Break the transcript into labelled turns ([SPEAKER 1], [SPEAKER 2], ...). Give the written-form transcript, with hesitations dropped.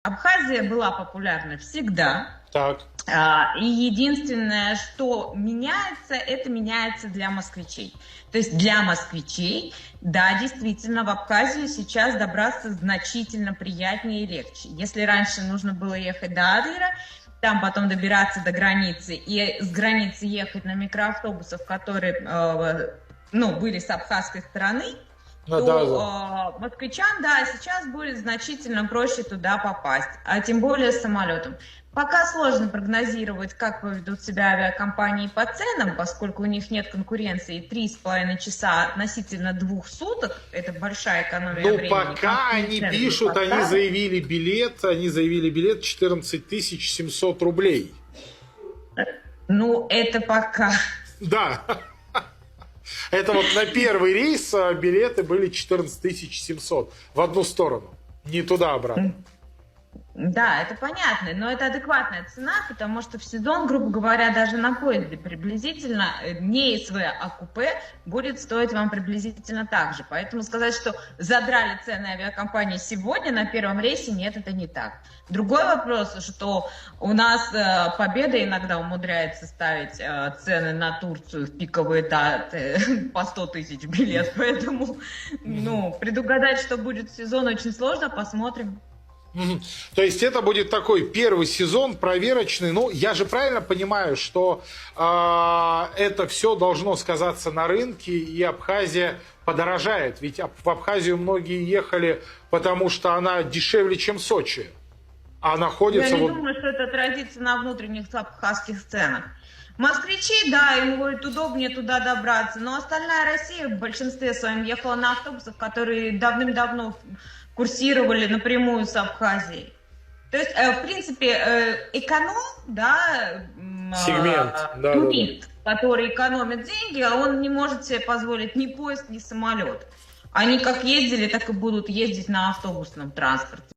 [SPEAKER 1] Абхазия была популярна всегда.
[SPEAKER 2] Так.
[SPEAKER 1] И единственное, что меняется, это меняется для москвичей. То есть для москвичей, да, действительно, в Абхазию сейчас добраться значительно приятнее и легче. Если раньше нужно было ехать до Адлера, там потом добираться до границы, и с границы ехать на микроавтобусах, которые были с абхазской стороны,
[SPEAKER 2] Да,
[SPEAKER 1] то москвичам, да, сейчас будет значительно проще туда попасть, а тем более с самолетом. Пока сложно прогнозировать, как поведут себя авиакомпании по ценам, поскольку у них нет конкуренции. 3,5 часа относительно 2 суток, это большая экономия времени.
[SPEAKER 2] Пока они пишут, они заявили билет 14 700 рублей.
[SPEAKER 1] Это пока.
[SPEAKER 2] Да. Это вот на первый рейс билеты были 14 700 в одну сторону, не туда-обратно.
[SPEAKER 1] Да, это понятно, но это адекватная цена, потому что в сезон, грубо говоря, даже на поезде приблизительно не СВ, а купе будет стоить вам приблизительно так же. Поэтому сказать, что задрали цены авиакомпании сегодня на первом рейсе, нет, это не так. Другой вопрос, что у нас Победа иногда умудряется ставить цены на Турцию в пиковые даты по 100 тысяч билет, поэтому предугадать, что будет в сезон, очень сложно, посмотрим.
[SPEAKER 2] То есть это будет такой первый сезон проверочный. Ну, я же правильно понимаю, что это все должно сказаться на рынке, и Абхазия подорожает. Ведь в Абхазию многие ехали, потому что она дешевле, чем Сочи. А находится...
[SPEAKER 1] Я не думаю, что это отразится на внутренних абхазских ценах. Москвичи, да, им будет удобнее туда добраться, но остальная Россия в большинстве своем ехала на автобусах, которые давным-давно курсировали напрямую с Абхазией. То есть, в принципе, эконом, да,
[SPEAKER 2] сегмент,
[SPEAKER 1] турист, который экономит деньги, он не может себе позволить ни поезд, ни самолет. Они как ездили, так и будут ездить на автобусном транспорте.